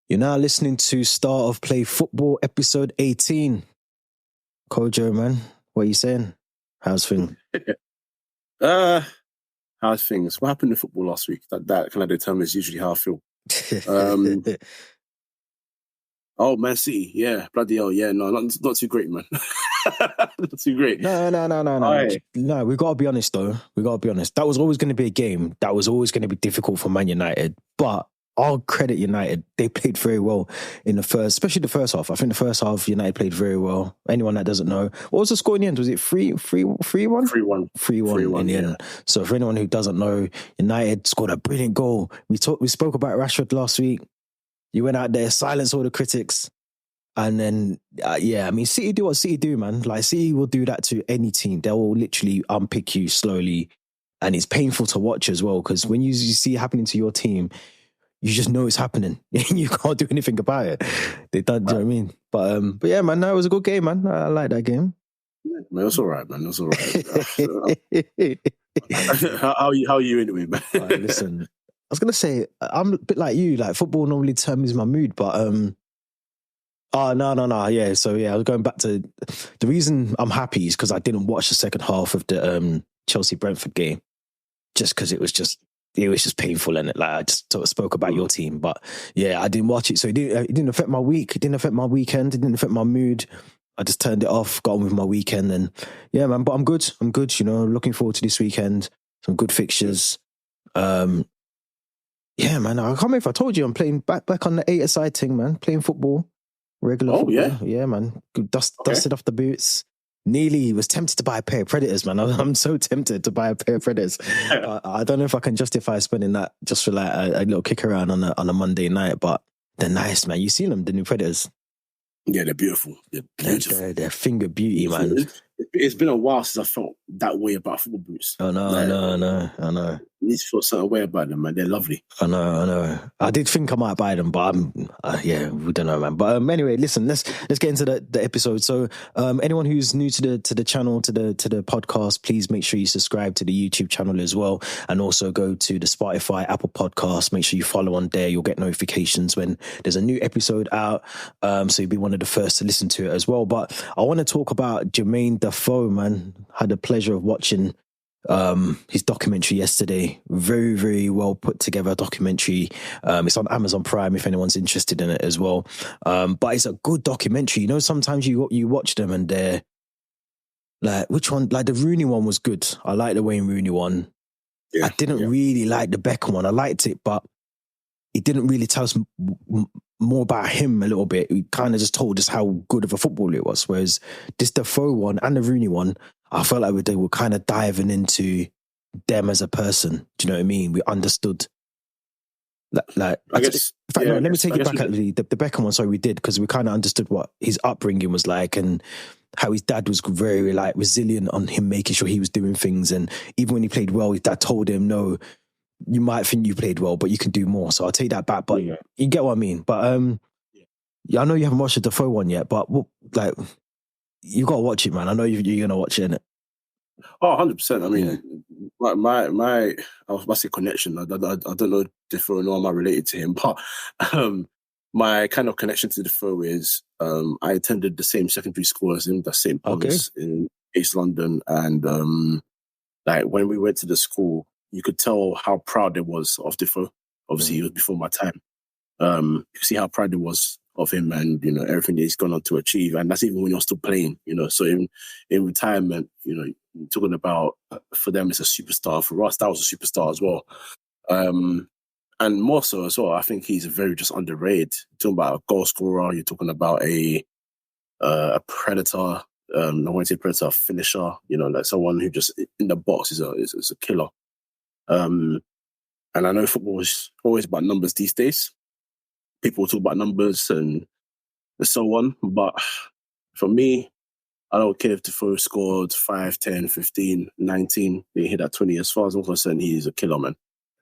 You're now listening to Start of Play Football, episode 18. Kojo, man, what are you saying? How's things? How's things? What happened in football last week? That kind of determines usually how I feel. Oh, Man City, yeah, bloody hell, yeah, no, not too great, man. Not too great. No. No, we got to be honest, though. We got to be honest. That was always going to be a game that was always going to be difficult for Man United. But I'll credit United. They played very well in the first, especially the first half. I think the first half, United played very well. Anyone that doesn't know, what was the score in the end? Was it 3-1? 3-1. 3-1 in the end. So for anyone who doesn't know, United scored a brilliant goal. We spoke about Rashford last week. You went out there, silenced all the critics. And then, City do what City do, man. Like, City will do that to any team. They will literally unpick you slowly. And it's painful to watch as well, because when you see it happening to your team, you just know it's happening. You can't do anything about it. They don't, do you know what I mean? But yeah, man, no, it was a good game, man. I like that game. Yeah, man, it was all right, man. It was all right. How are you anyway, man? Right, listen, I was going to say, I'm a bit like you. Like, football normally determines my mood, but... no. Yeah, so yeah, I was going back to... The reason I'm happy is because I didn't watch the second half of the Chelsea-Brentford game, just because it was just painful, and like I just sort of spoke about your team, but yeah, I didn't watch it, so it didn't affect my week, it didn't affect my weekend, it didn't affect my mood. I just turned it off, got on with my weekend, and yeah, man. But I'm good. You know, looking forward to this weekend. Some good fixtures. Yeah, man. I can't remember if I told you I'm playing back on the 8-a-side thing, man. Playing football, regular. Oh football. Yeah, man. Dusted off the boots. Nearly was tempted to buy a pair of Predators, man. I'm so tempted to buy a pair of Predators. I don't know if I can justify spending that just for like a little kick around on a Monday night, but they're nice, man. You seen them, the new Predators? Yeah, they're beautiful. They're finger beauty, man. It's been a while since I felt that way about football boots. Oh, no, I know. You need to feel a certain way about them, man. They're lovely. I know. I did think I might buy them, but we don't know, man. But anyway, listen, let's get into the episode. So, anyone who's new to the channel, to the podcast, please make sure you subscribe to the YouTube channel as well, and also go to the Spotify, Apple Podcast. Make sure you follow on there. You'll get notifications when there's a new episode out. So you'll be one of the first to listen to it as well. But I want to talk about Jermain Defoe, man. Had the pleasure of watching his documentary yesterday. Very, very well put together documentary. It's on Amazon Prime if anyone's interested in it as well. But it's a good documentary. You know, sometimes you watch them and they're like, which one? Like the Rooney one was good. I like the Wayne Rooney one. Yeah, I didn't really like the Beckham one. I liked it, but it didn't really tell us more about him a little bit. It kind of just told us how good of a footballer it was. Whereas this Defoe one and the Rooney one, I felt like they were kind of diving into them as a person. Do you know what I mean? We understood. Let me take it back. Actually, the Beckham one, sorry, we did, because we kind of understood what his upbringing was like and how his dad was very like resilient on him making sure he was doing things. And even when he played well, his dad told him, "No, you might think you played well, but you can do more." So I'll take that back. But you get what I mean. But I know you haven't watched the Defoe one yet, but you got to watch it, man. I know you're going to watch it, innit? Oh, 100%. I mean, my I was about to say connection. I don't know Defoe, nor am I related to him, but my kind of connection to Defoe is I attended the same secondary school as him, the St. Paul's in East London. And like when we went to the school, you could tell how proud they was of Defoe. Obviously, it was before my time. You see how proud they was of him, and you know everything that he's gone on to achieve, and that's even when you're still playing. You know, so in retirement, you know, you're talking about for them it's a superstar. For us, that was a superstar as well, and more so as well. I think he's very just underrated. You're talking about a goal scorer. You're talking about a predator. I want to say predator finisher. You know, like someone who just in the box is a killer. And I know football is always about numbers these days. People talk about numbers and so on. But for me, I don't care if Defoe scored 5, 10, 15, 19. They hit that 20. As far as I'm concerned, he's a killer, man.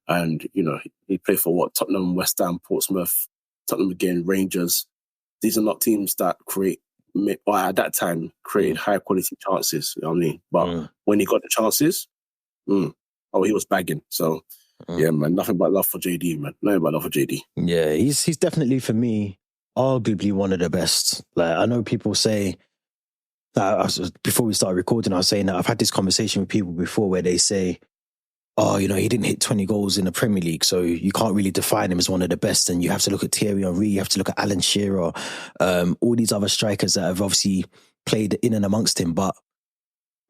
And, you know, he played for what? Tottenham, West Ham, Portsmouth, Tottenham again, Rangers. These are not teams that at that time, created high-quality chances. You know what I mean? But when he got the chances, he was bagging. So Yeah, man, nothing but love for JD, man. Nothing but love for JD. Yeah, he's definitely, for me, arguably one of the best. Like, I know people say, before we started recording, I was saying that I've had this conversation with people before where they say, oh, you know, he didn't hit 20 goals in the Premier League, so you can't really define him as one of the best. And you have to look at Thierry Henry, you have to look at Alan Shearer, all these other strikers that have obviously played in and amongst him. But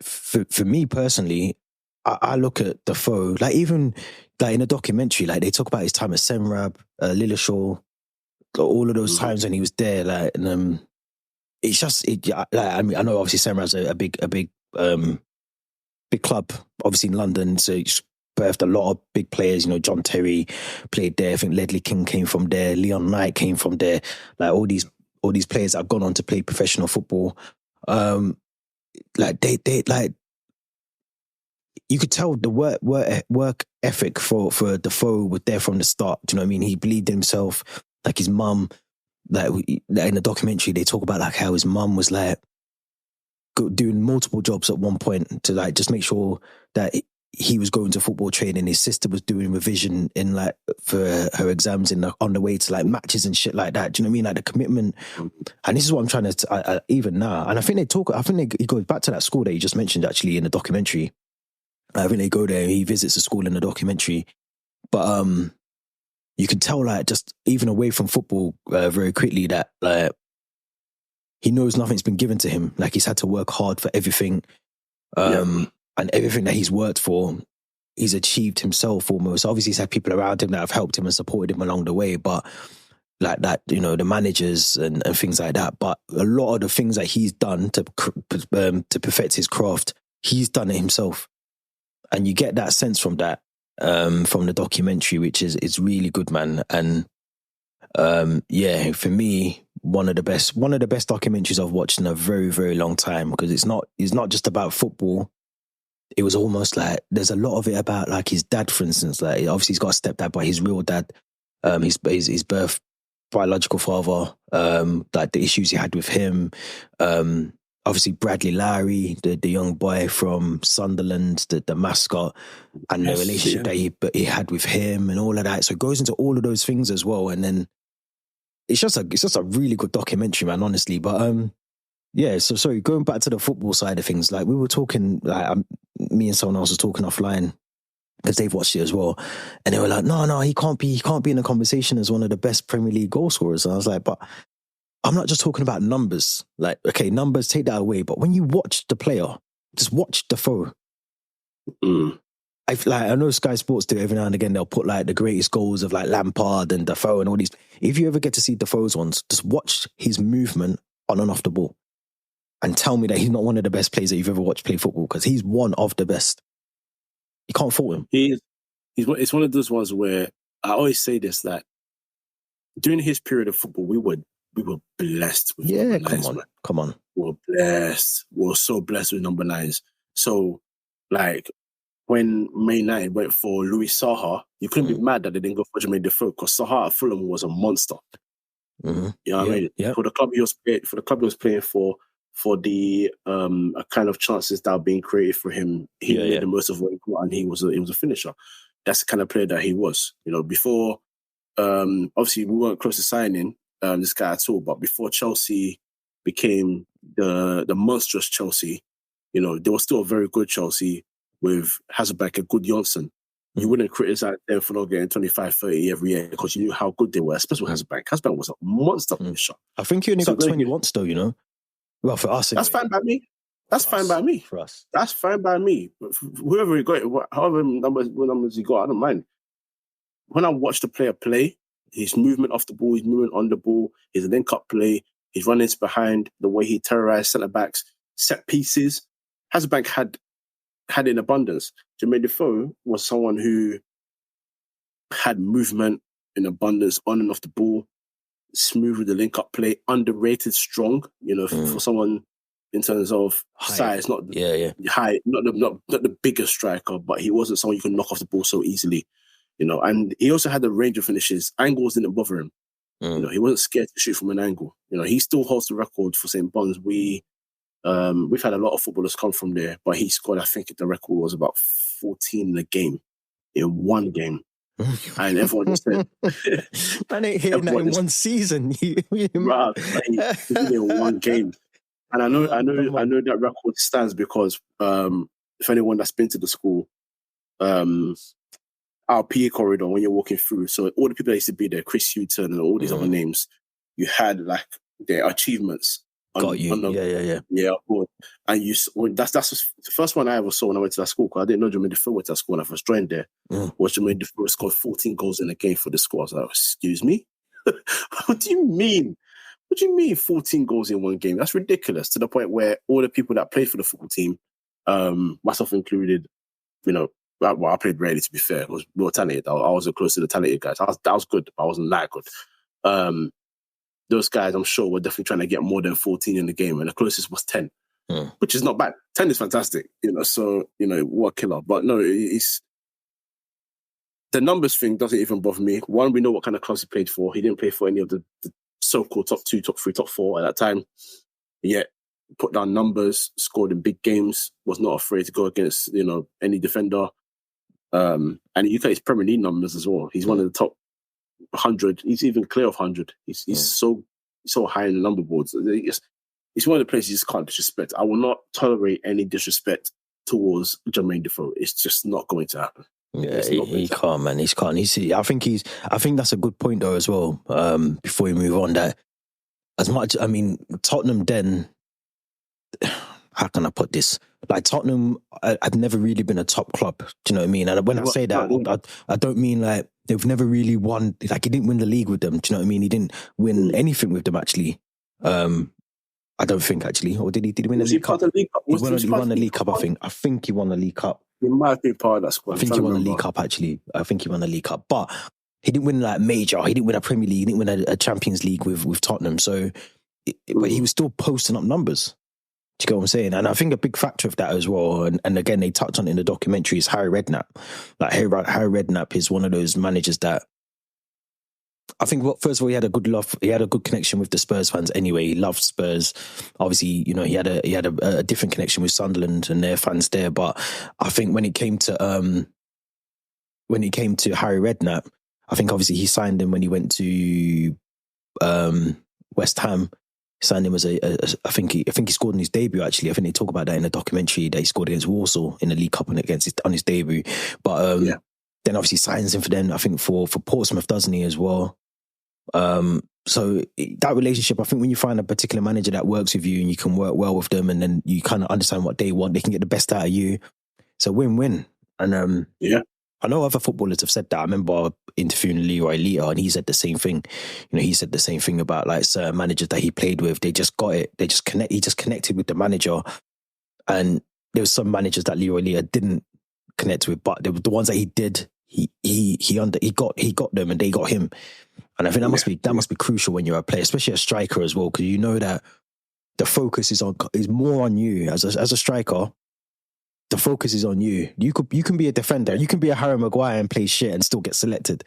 for me personally, I look at Defoe, like even like in a documentary, like they talk about his time at Senrab, Lilleshall, all of those times when he was there, like, and it's just, like, I mean, I know obviously Senrab's a big club, obviously in London, so it's birthed a lot of big players. You know, John Terry played there. I think Ledley King came from there. Leon Knight came from there. Like all these players that have gone on to play professional football. Like they like, you could tell the work ethic for Defoe was there from the start. Do you know what I mean? He believed in himself. Like his mum, like in the documentary, they talk about like how his mum was like doing multiple jobs at one point to like just make sure that he was going to football training. His sister was doing revision in like for her exams on the way to like matches and shit like that. Do you know what I mean? Like the commitment. And this is what I'm trying to even now. And I think he goes back to that school that you just mentioned actually in the documentary. I think they go there. He visits the school in the documentary, but you can tell like just even away from football very quickly that like he knows nothing's been given to him. Like he's had to work hard for everything. And everything that he's worked for, he's achieved himself almost. Obviously, he's had people around him that have helped him and supported him along the way, but like that, you know, the managers and things like that. But a lot of the things that he's done to perfect his craft, he's done it himself. And you get that sense from that, from the documentary, which is really good, man. And yeah, for me, one of the best documentaries I've watched in a very, very long time, because it's not just about football. It was almost like there's a lot of it about like his dad, for instance. Like obviously he's got a stepdad, but his real dad, his birth biological father, like the issues he had with him. Obviously Bradley Lowry, the young boy from Sunderland, the mascot, and the relationship that he had with him and all of that. So it goes into all of those things as well. And then it's just a really good documentary, man, honestly. But yeah, so sorry, going back to the football side of things, like we were talking, like me and someone else was talking offline because they've watched it as well, and they were like, no, he can't be in a conversation as one of the best Premier League goal scorers. And I was like, but I'm not just talking about numbers. Like, okay, numbers, take that away, but when you watch the player, just watch Defoe. I know Sky Sports do every now and again, they'll put like the greatest goals of like Lampard and Defoe and all these. If you ever get to see Defoe's ones, just watch his movement on and off the ball. And tell me that he's not one of the best players that you've ever watched play football, because he's one of the best. You can't fault him. It's one of those ones where I always say this, that during his period of football, we were blessed with number nines. Come on. We were blessed. We were so blessed with number nines. So, like, when Man United went for Louis Saha, you couldn't be mad that they didn't go for Jermain Defoe, because Saha at Fulham was a monster. Mm-hmm. You know what I mean? Yeah. For the club he was playing for the kind of chances that were being created for him, he made the most of what he got, and he was a finisher. That's the kind of player that he was. You know, before obviously we weren't close to signing this guy at all, but before Chelsea became the monstrous Chelsea, you know, there was still a very good Chelsea with Hasselbank, a good Johnson. You wouldn't criticize them for not getting 25, 30 every year, because you knew how good they were, especially with Hasselbank. Hasselbank was a monster finisher. I think he only got 20 once though, you know. Well, for us, that's fine by me. That's fine by me. For us, that's fine by me. Whoever he got, however numbers he got, I don't mind. When I watch the player play, his movement off the ball, his movement on the ball, his link-up play, his run-ins behind, the way he terrorized centre-backs, set pieces, Hasselbank had in abundance. Jermain Defoe was someone who had movement in abundance on and off the ball, smooth with the link-up play, underrated, strong. You know, for someone in terms of size, not high, not the biggest striker, but he wasn't someone you can knock off the ball so easily. You know, and he also had a range of finishes. Angles didn't bother him. You know, he wasn't scared to shoot from an angle. You know, he still holds the record for St. Bonds. We've had a lot of footballers come from there, but he scored, I think the record was about 14 in a game. in one game. And everyone just said, man ain't hitting that in one season. Bruh, he did it in one game. And I know that record stands because if anyone that's been to the school, our PE corridor when you're walking through, so all the people that used to be there, Chris Hutton and all these other names, you had like their achievements. Got you. Yeah. And that's the first one I ever saw when I went to that school. Because I didn't know Jermain Defoe went to that school when I first joined there. Was Jermain Defoe scored 14 goals in a game for the school. I was like, excuse me? What do you mean? What do you mean 14 goals in one game? That's ridiculous, to the point where all the people that played for the football team, myself included, well, I played rarely, to be fair. I was more talented. I wasn't close to the talented guys. I was good, but I wasn't that good. Those guys, I'm sure, were definitely trying to get more than 14 in the game, and the closest was 10, which is not bad. 10 is fantastic, so, what a killer. But no, it's... The numbers thing doesn't even bother me. One, we know what kind of clubs he played for. He didn't play for any of the so-called top 2, top 3, top 4 at that time. Yet, put down numbers, scored in big games, was not afraid to go against, any defender. And you look at his Premier League numbers as well. He's one of the top 100. He's even clear of 100. He's so high in the number boards. It's one of the places you just can't disrespect. I will not tolerate any disrespect towards Jermain Defoe. It's just not going to happen. Yeah, he can't, man. He can't. I think that's a good point though as well. Before we move on, that as much, Tottenham then, how can I put this? Like Tottenham, I've never really been a top club. Do you know what I mean? And when I say that, I don't mean like they've never really won. Like he didn't win the league with them. Do you know what I mean? He didn't win anything with them actually. I don't think actually, or did he? Did he win the League Cup? He won the League Cup. I think he won the League Cup. He might be part of that squad. I think he won the League Cup actually. I think he won the League Cup, but he didn't win like major. He didn't win a Premier League. He didn't win a Champions League with Tottenham. So, but he was still posting up numbers. Do you get what I'm saying? And I think a big factor of that as well, and again, they touched on it in the documentary, is Harry Redknapp. Like Harry Redknapp is one of those managers that I think, first of all, he had a good connection with the Spurs fans anyway. He loved Spurs. Obviously, he had a different connection with Sunderland and their fans there. But I think when it came to Harry Redknapp, I think obviously he signed him when he went to West Ham. Signed him as I think he scored in his debut actually. I think they talk about that in the documentary. That he scored against Warsaw in the League Cup on his debut. But then obviously signs him for them. I think for Portsmouth, doesn't he as well? So that relationship, I think when you find a particular manager that works with you and you can work well with them, and then you kind of understand what they want, they can get the best out of you. It's a win-win. And I know other footballers have said that. I remember interviewing Leroy Lita, and he said the same thing. He said the same thing about like certain managers that he played with. They just got it. He just connected with the manager. And there was some managers that Leroy Lita didn't connect with, but the ones that he did, he got them and they got him. And I think that must be crucial when you're a player, especially a striker as well, because you know that the focus is more on you as a striker. The focus is on you. You can be a defender. You can be a Harry Maguire and play shit and still get selected.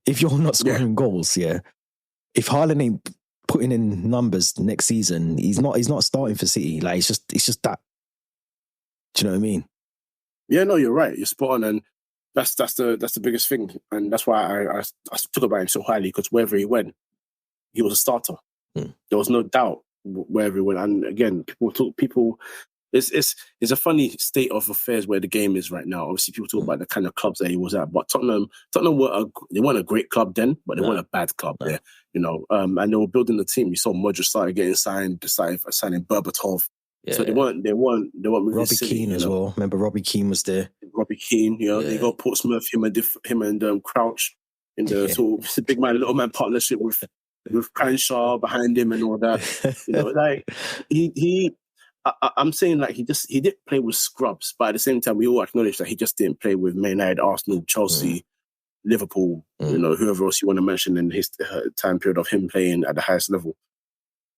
If you're not scoring goals, If Haaland ain't putting in numbers next season, he's not starting for City. Like it's just that. Do you know what I mean? Yeah, no, you're right. You're spot on, and that's the biggest thing, and that's why I talk about him so highly, because wherever he went, he was a starter. There was no doubt wherever he went. And again, people. It's a funny state of affairs where the game is right now. Obviously, people talk about the kind of clubs that he was at, but Tottenham weren't a great club then, but they weren't a bad club there, and they were building the team. You saw Modric started getting signed, decided signing Berbatov. Yeah. So they weren't moving Robbie Keane as well. Remember Robbie Keane was there. Robbie Keane, they got Portsmouth, him and Crouch in the sort of big man, little man partnership with Cranshaw behind him and all that. Like he. I'm saying like he did play with scrubs, but at the same time we all acknowledge that he just didn't play with Man United, Arsenal, Chelsea, Liverpool, whoever else you want to mention in his time period of him playing at the highest level.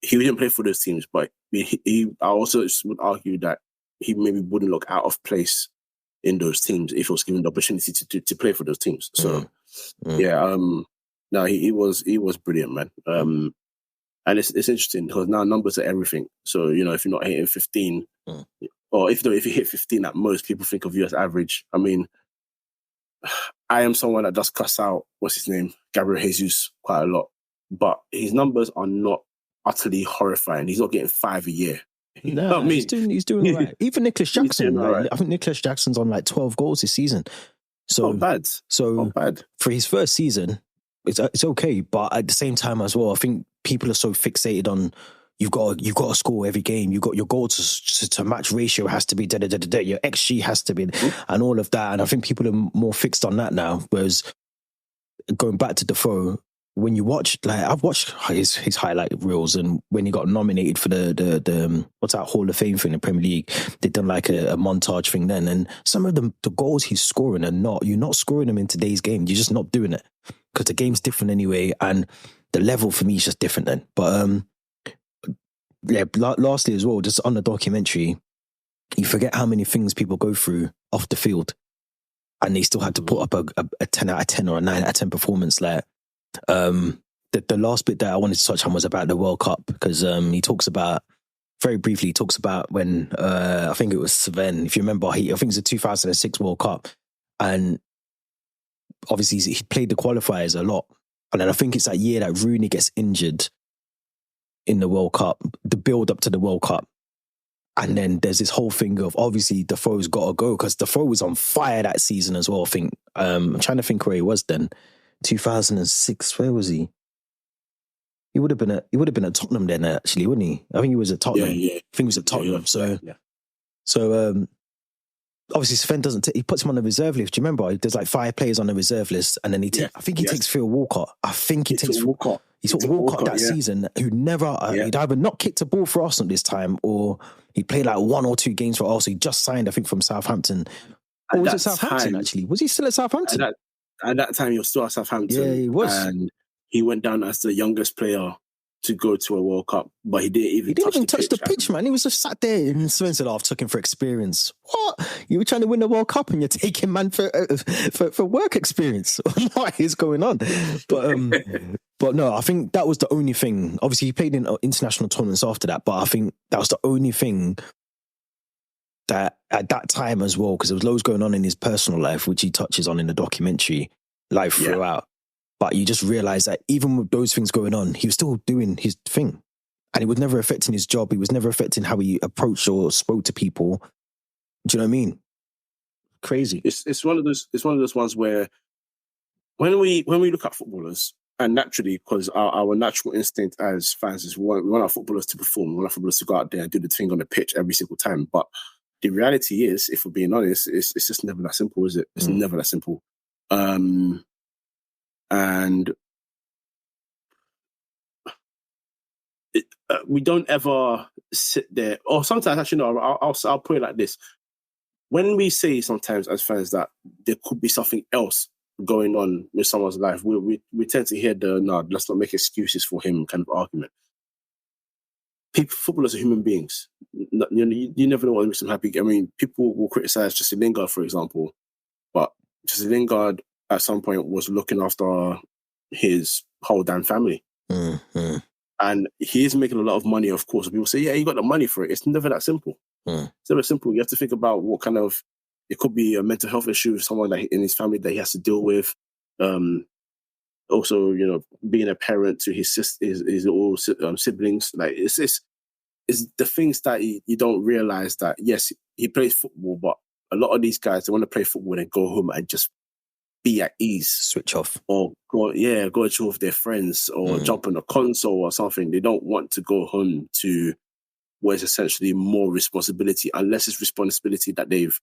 He didn't play for those teams, but I also would argue that he maybe wouldn't look out of place in those teams if he was given the opportunity to play for those teams. So no, he was brilliant, man. And it's interesting because now numbers are everything. So, if you're not hitting 15, or if you hit 15 at most, people think of you as average. I mean, I am someone that does cuss out, what's his name, Gabriel Jesus, quite a lot. But his numbers are not utterly horrifying. He's not getting 5 a year. You know what I mean? He's doing all right. Even Nicholas Jackson, all right. I think Nicholas Jackson's on like 12 goals this season. So not bad. So not bad. For his first season, it's okay. But at the same time as well, I think people are so fixated on you've got to score every game. You got your goal to match ratio has to be your XG has to be, and all of that. And I think people are more fixed on that now. Whereas going back to Defoe, when you watch, like I've watched his highlight reels, and when he got nominated for the what's that Hall of Fame thing in the Premier League, they done like a montage thing then, and some of the goals he's scoring you're not scoring them in today's game. You're just not doing it because the game's different anyway, and the level for me is just different then. But yeah, lastly as well, just on the documentary, you forget how many things people go through off the field, and they still had to put up a 10 out of 10 or a 9 out of 10 performance. Like the last bit that I wanted to touch on was about the World Cup, because he talks about, very briefly, he talks about when I think it was Sven, if you remember, I think it's the 2006 World Cup, and obviously he played the qualifiers a lot, and then I think it's that year that Rooney gets injured in the World Cup, the build up to the World Cup. And then there's this whole thing of obviously Defoe's got to go, because Defoe was on fire that season as well. I think I'm trying to think where he was then. 2006, where was he? He would have been at Tottenham then, actually, wouldn't he? I think he was at Tottenham. Yeah. I think he was at Tottenham. Yeah. So obviously Sven he puts him on the reserve list. Do you remember? There's like 5 players on the reserve list, and then I think he takes Phil Walcott. He took Walcott that season, who never he'd either not kicked a ball for Arsenal this time, or he played like 1 or 2 games for Arsenal. He just signed, I think, from Southampton. Or was it Southampton, actually? Was he still at Southampton? At that time, he was still at Southampton. Yeah, he was. And he went down as the youngest player to go to a World Cup, but he didn't even touch the pitch, man. He was just sat there, and Sven said, I've took him for experience. What? You were trying to win the World Cup and you're taking man for work experience? What is going on? But no, I think that was the only thing. Obviously, he played in international tournaments after that, but I think that was the only thing that at that time as well, because there was loads going on in his personal life, which he touches on in the documentary, life throughout. But you just realize that even with those things going on, he was still doing his thing. And it was never affecting his job. It was never affecting how he approached or spoke to people. Do you know what I mean? Crazy. It's one of those ones where when we look at footballers, and naturally, because our natural instinct as fans is we want our footballers to perform, we want our footballers to go out there and do the thing on the pitch every single time. But the reality is, if we're being honest, it's just never that simple, is it? It's never that simple. And we don't ever sit there, or sometimes, actually, no, I'll put it like this. When we say sometimes as fans that there could be something else going on with someone's life, we tend to hear let's not make excuses for him kind of argument. Footballers are human beings. You never know what makes them happy. I mean, people will criticize Jesse Lingard, for example, but Jesse Lingard at some point was looking after his whole damn family. Mm-hmm. And he is making a lot of money, of course. People say, yeah, you got the money for it. It's never that simple. It's never simple. You have to think about what kind of, it could be a mental health issue, someone that in his family that he has to deal with. Also, being a parent to his little siblings. Like, it's the things that you don't realize that, yes, he plays football, but a lot of these guys, they want to play football and go home and just be at ease. Switch off. Or go and chill with their friends, or jump on a console or something. They don't want to go home to what is essentially more responsibility, unless it's responsibility that they've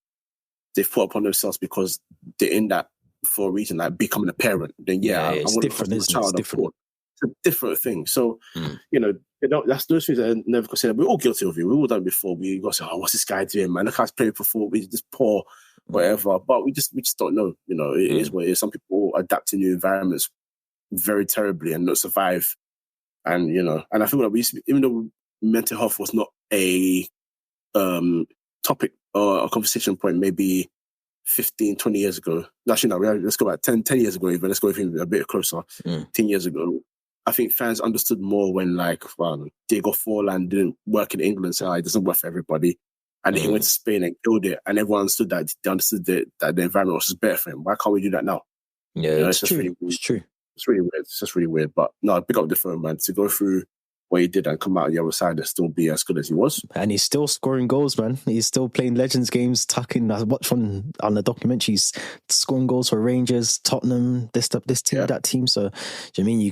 put upon themselves because they're in that for a reason, like becoming a parent. Then it's different, isn't it? It's different. It's a different thing. So, that's those things that I never considered. We're all guilty of it. We've all done it before. We go say, what's this guy doing, man? The guy's playing before. We're just poor, whatever. But we just don't know. It is what it is. Some people adapt to new environments very terribly and not survive. And, and I feel like even though mental health was not a topic or a conversation point maybe 15, 20 years ago. Actually, no, let's go back 10 years ago even. Let's go even a bit closer. 10 years ago. I think fans understood more when, Diego Forlan didn't work in England, so it doesn't work for everybody. and then he went to Spain and killed it, and everyone understood that that the environment was just better for him. Why can't we do that now? Yeah, you know, it's just true. really weird. It's true. It's really weird. It's just really weird. But no, pick up the phone, man, to go through what he did and come out the other side and still be as good as he was. And he's still scoring goals, man. He's still playing Legends games, tucking. I watched on the documentaries, scoring goals for Rangers, Tottenham, this team, that team. So, do you mean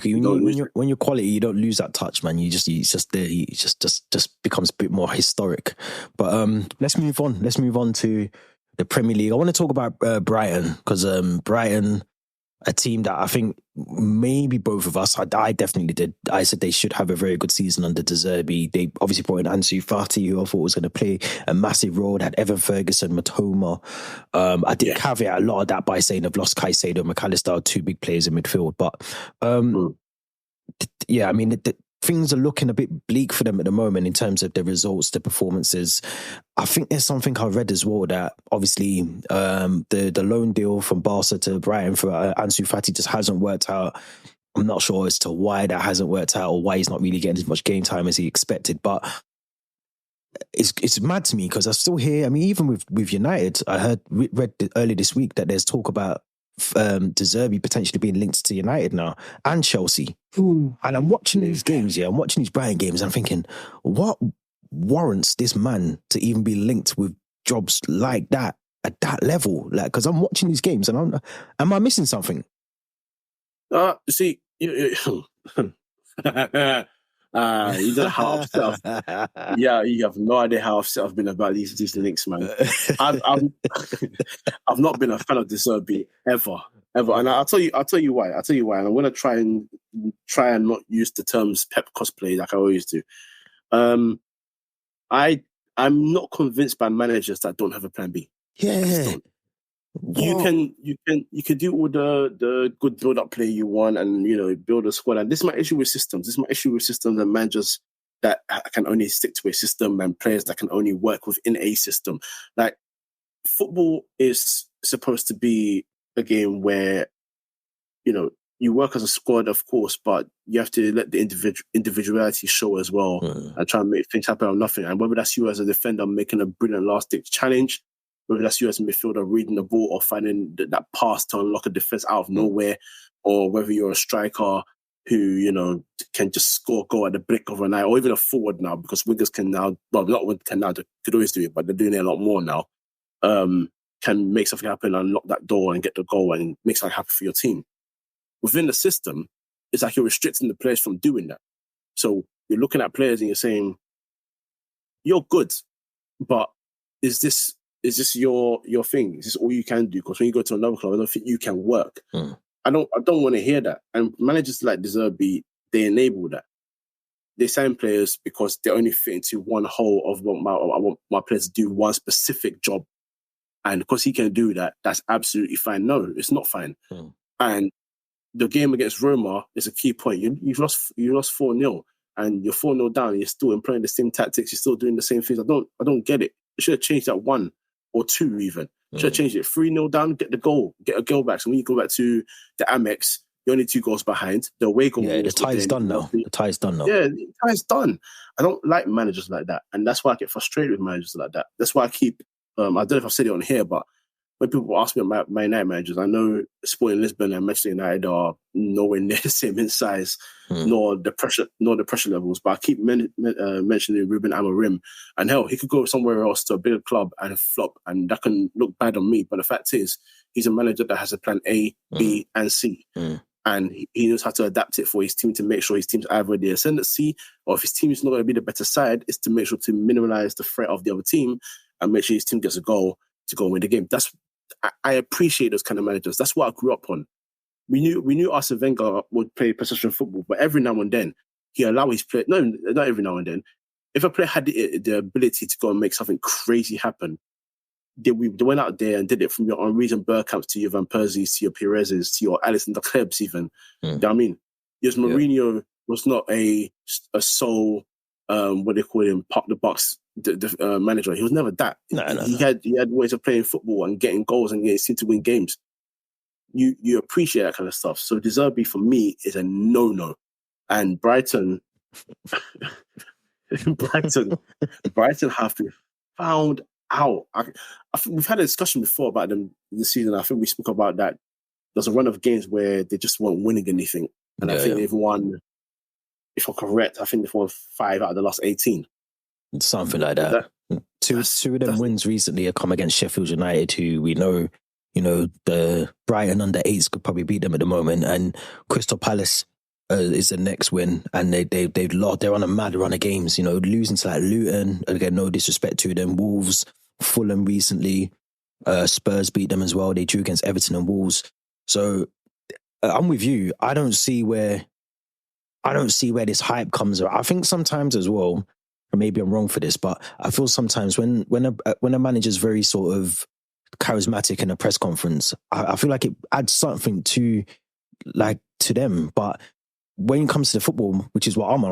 when you're quality, you don't lose that touch, man. He's just there. He just becomes a bit more historic. But let's move on. Let's move on to the Premier League. I want to talk about Brighton, because Brighton, a team that I think maybe both of us, I definitely did. I said they should have a very good season under De Zerbi. They obviously brought in Ansu Fati, who I thought was going to play a massive role. They had Evan Ferguson, Matoma. I did caveat a lot of that by saying they've lost Caicedo and McAllister, two big players in midfield. But yeah, I mean, things are looking a bit bleak for them at the moment in terms of the results, the performances. I think there's something I read as well that obviously the loan deal from Barca to Brighton for Ansu Fati just hasn't worked out. I'm not sure as to why that hasn't worked out or why he's not really getting as much game time as he expected. But it's mad to me because I still hear, I mean, even with United, I read earlier this week that there's talk about De Zerbi potentially being linked to United now and Chelsea. And I'm watching these games, I'm watching these Brighton games, and I'm thinking, what warrants this man to even be linked with jobs like that at that level? Like, because I'm watching these games and am I missing something? See, you don't how upset you have no idea how upset I've been about these links, man. I've not been a fan of De Zerbi ever, and I'll tell you why. And I'm gonna try and not use the terms Pep cosplay like I always do. I'm not convinced by managers that don't have a plan B. Yeah. You can do all the good build up play you want, and build a squad. And this is my issue with systems. This is my issue with systems and managers that can only stick to a system, and players that can only work within a system. Like, football is supposed to be a game where you work as a squad, of course, but you have to let the individuality show as well, and try and make things happen out of nothing. And whether that's you as a defender making a brilliant last ditch challenge, whether that's you as a midfielder reading the ball or finding that pass to unlock a defense out of nowhere, or whether you're a striker who, can just score a goal at the blink of an eye, or even a forward now, because wingers can now, well, not wingers can now, they could always do it, but they're doing it a lot more now, can make something happen, unlock that door and get the goal and make something happen for your team. Within the system, it's like you're restricting the players from doing that. So you're looking at players and you're saying, you're good, but is this your thing? Is this all you can do? Because when you go to another club, I don't think you can work. I don't want to hear that. And managers like De Zerbi, they enable that. They sign players because they only fit into one hole of what I want my players to do one specific job. And because he can do that, that's absolutely fine. No, it's not fine. And the game against Roma is a key point. You lost 4-0 and you're 4-0 down and you're still employing the same tactics. You're still doing the same things. I don't get it. You should have changed that 1 or 2 even. Should have changed it. 3-0 down, get a goal back. So when you go back to the Amex, you're only 2 goals behind. The away goal. Yeah, the tie's done now. The tie's done now. Yeah, the tie's done. I don't like managers like that. And that's why I get frustrated with managers like that. That's why I keep, I don't know if I've said it on here, but when people ask me about my United managers, I know Sporting Lisbon and Manchester United are nowhere near the same in size, nor the pressure levels. But I keep mentioning Ruben Amorim, and hell, he could go somewhere else to a bigger club and flop, and that can look bad on me. But the fact is, he's a manager that has a plan A, B, and C, and he knows how to adapt it for his team to make sure his team's either the ascendancy, or if his team is not going to be the better side, is to make sure to minimize the threat of the other team and make sure his team gets a goal to go and win the game. I appreciate those kind of managers. That's what I grew up on. We knew Arsene Wenger would play possession football, but every now and then he allowed his play. No, not every now and then. If a player had the ability to go and make something crazy happen, they went out there and did it, from your Henrys and Bergkamps to your Van Persies to your Perez's to your Alisson de Klebs even. You know what I mean? Because Mourinho was not a sole, what they call him, park the box the manager. He was never that. He had ways of playing football and getting goals and getting to win games. You appreciate that kind of stuff. So De Zerbi for me is a no-no. And Brighton have to found out. I think we've had a discussion before about them this season. I think we spoke about that. There's a run of games where they just weren't winning anything. And I think they've won, if I'm correct, I think they've won 5 out of the last 18. Something like that. Two of them wins recently have come against Sheffield United, who we know, the Brighton under 8s could probably beat them at the moment. And Crystal Palace is the next win. And they've lost. They're on a mad run of games, losing to like Luton. Again, no disrespect to them. Wolves, Fulham recently. Spurs beat them as well. They drew against Everton and Wolves. So I'm with you. I don't see where this hype comes around. I think sometimes as well, or maybe I'm wrong for this, but I feel sometimes when a manager's very sort of charismatic in a press conference, I feel like it adds something to them. But when it comes to the football, which is what I'm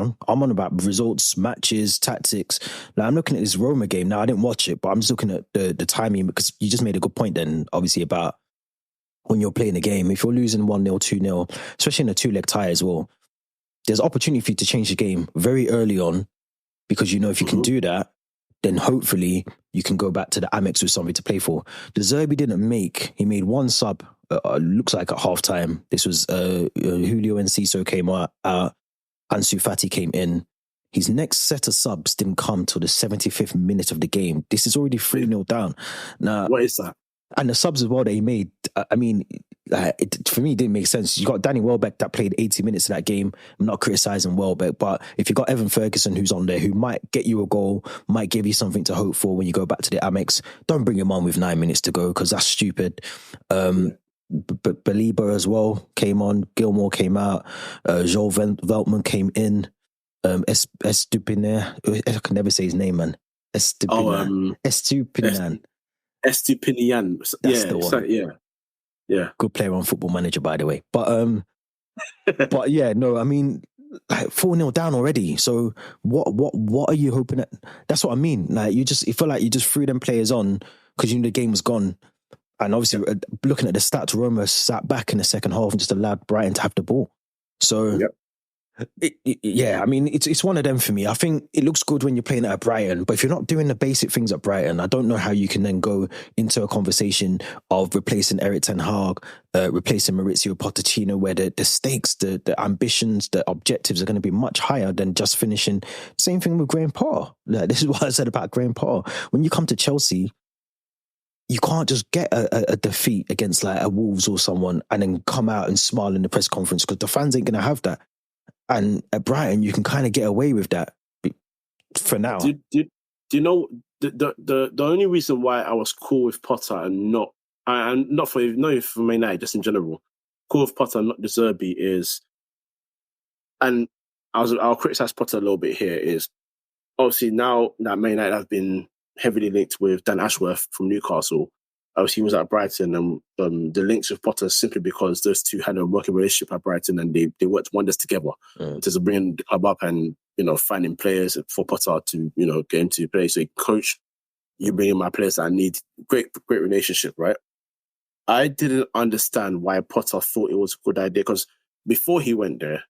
on about results, matches, tactics. Like I'm looking at this Roma game now. I didn't watch it, but I'm just looking at the timing, because you just made a good point then, obviously, about when you're playing a game, if you're losing 1-0, 2-0, especially in a 2-leg tie as well, there's opportunity for you to change the game very early on, because if you can do that, then hopefully you can go back to the Amex with something to play for. The Zerbi he made one sub, looks like at halftime. This was Julio Enciso came out, Ansu Fati came in. His next set of subs didn't come till the 75th minute of the game. This is already 3-0 down. Now, what is that? And the subs as well that he made, for me, it didn't make sense. You got Danny Welbeck that played 80 minutes of that game. I'm not criticising Welbeck, but if you got Evan Ferguson who's on there, who might get you a goal, might give you something to hope for when you go back to the Amex, don't bring him on with 9 minutes to go, because that's stupid. Baliba as well came on. Gilmore came out. Joel Veltman came in. Estupinan, I can never say his name, man. Estupinan. Estupinian. That's the one. Yeah. Good player on Football Manager, by the way. But but yeah, no, I mean, like 4-0 down already. So what are you hoping at? That's what I mean. Like you feel like you just threw them players on because the game was gone. And obviously, looking at the stats, Roma sat back in the second half and just allowed Brighton to have the ball. So. Yep. I mean, it's one of them for me. I think it looks good when you're playing at Brighton, but if you're not doing the basic things at Brighton, I don't know how you can then go into a conversation of replacing Erik ten Hag, replacing Maurizio Pochettino, where the stakes, the ambitions, the objectives are going to be much higher than just finishing. Same thing with Graham Potter. Like, this is what I said about Graham Potter. When you come to Chelsea, you can't just get a defeat against like a Wolves or someone and then come out and smile in the press conference, because the fans ain't going to have that. And at Brighton, you can kind of get away with that for now. Do you know the only reason why I was cool with Potter and not for Man United, just in general, cool with Potter and not the Zerbi is, and I'll criticize Potter a little bit here, is obviously now that Man United have been heavily linked with Dan Ashworth from Newcastle. Obviously, he was at Brighton, and the links with Potter simply because those two had a working relationship at Brighton, and they worked wonders together in terms of bringing the club up and finding players for Potter to get into play. So, coach, you bring in my players that I need. Great relationship, right? I didn't understand why Potter thought it was a good idea, because before he went there,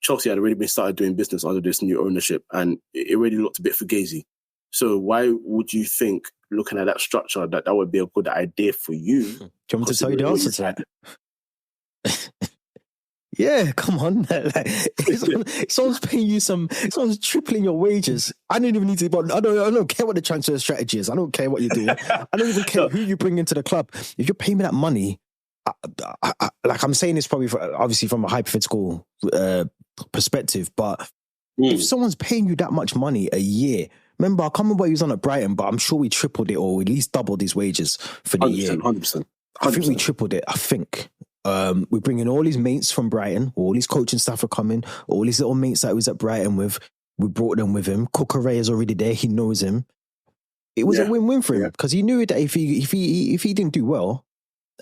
Chelsea had already been started doing business under this new ownership, and it already looked a bit fugazi. So why would you think, looking at that structure, that would be a good idea for you? Do you want me to tell you the answer to that? Yeah, come on. Someone's paying you someone's tripling your wages. I don't even need to, but I don't care what the transfer strategy is. I don't care what you do. I don't even care who you bring into the club. If you're paying me that money, like I'm saying this probably obviously from a hypothetical perspective, but if someone's paying you that much money a year, remember, I can't remember what he was on at Brighton, but I'm sure we tripled it or at least doubled his wages for the year. 100%. I think we tripled it. I think. We bring in all these mates from Brighton, all these coaching staff are coming, all these little mates that he was at Brighton with, we brought them with him. Cucurella is already there, he knows him. It was a win-win for him, because he knew that if he didn't do well,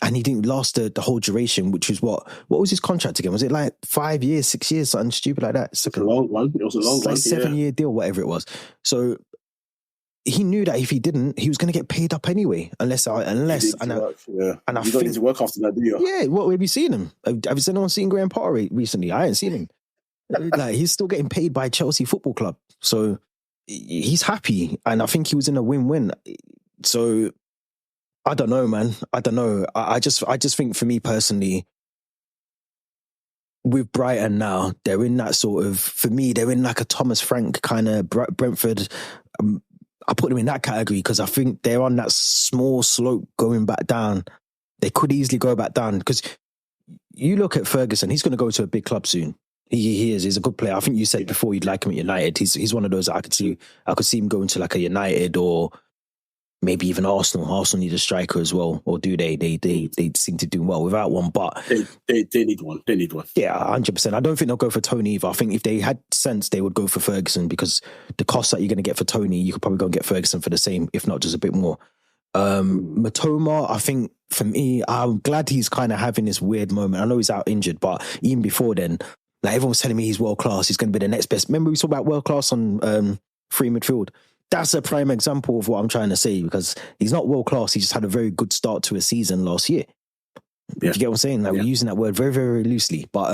and he didn't last the whole duration, which is what was his contract again? Was it like 5 years, 6 years, something stupid like that? It's like a long one. It was a long one. 7-year deal, whatever it was. So he knew that if he didn't, he was going to get paid up anyway. I think you don't need to work after that, do you? Yeah. What have you seen him? Have you seen anyone seen Graham Potter recently? I ain't seen him. Like, he's still getting paid by Chelsea Football Club. So he's happy, and I think he was in a win-win. So I don't know, man. I don't know. I just think, for me personally, with Brighton now, they're in that sort of, for me, they're in like a Thomas Frank kind of Brentford. I put them in that category because I think they're on that small slope going back down. They could easily go back down, because you look at Ferguson, he's going to go to a big club soon. He is. He's a good player. I think you said before you'd like him at United. He's one of those that I could see him going to like a United, or maybe even Arsenal. Arsenal need a striker as well, or do they? They seem to do well without one, but they need one. They need one. Yeah, 100%. I don't think they'll go for Tony either. I think if they had sense, they would go for Ferguson, because the cost that you're going to get for Tony, you could probably go and get Ferguson for the same, if not just a bit more. Matoma, I think, for me, I'm glad he's kind of having this weird moment. I know he's out injured, but even before then, like, everyone was telling me he's world class. He's going to be the next best. Remember we talked about world class on free midfield? That's a prime example of what I'm trying to say, because he's not world class. He just had a very good start to a season last year. Yeah. You get what I'm saying? Like, we're using that word very, very loosely. But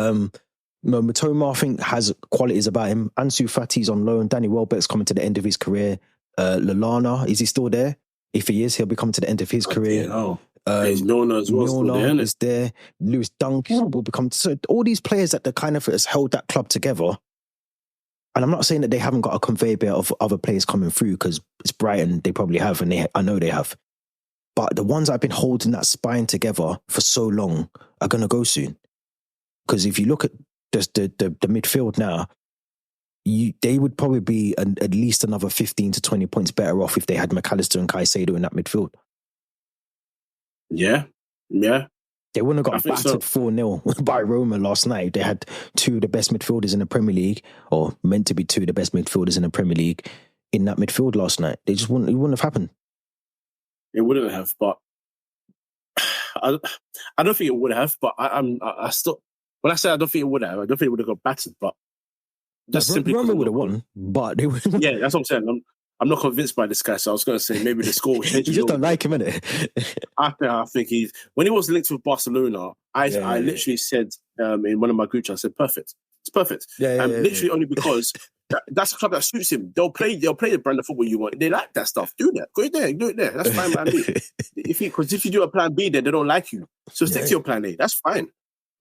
Matoma, I think, has qualities about him. Ansu Fati's on loan. Danny Welbeck's coming to the end of his career. Lallana, is he still there? If he is, he'll be coming to the end of his career. There's Milner as well. Milner is there. Lewis Dunk will become... So all these players that kind of has held that club together. And I'm not saying that they haven't got a conveyor belt of other players coming through, because it's Brighton, they probably have, and I know they have. But the ones that have been holding that spine together for so long are going to go soon. Because if you look at the midfield now, they would probably be at least another 15 to 20 points better off if they had McAllister and Caicedo in that midfield. Yeah. They wouldn't have got battered 4-0 by Roma last night. They had two of the best midfielders in the Premier League, or meant to be two of the best midfielders in the Premier League, in that midfield last night. It wouldn't have happened. It wouldn't have, but I don't think it would have, but I still, when I say I don't think it would have, I don't think it would have got battered, but just simply Roma would have won, but they would. Yeah, that's what I'm saying. I'm not convinced by this guy, so I was going to say maybe the score will change. You just don't like him, innit? I think when he was linked with Barcelona, I literally said in one of my group chats, I said, perfect. It's perfect. Literally only because that's a club that suits him. They'll play the brand of football you want. They like that stuff. Do that. Go there. Do it there. That's fine by me. Because if you do a plan B, then they don't like you. So stick to your plan A. That's fine.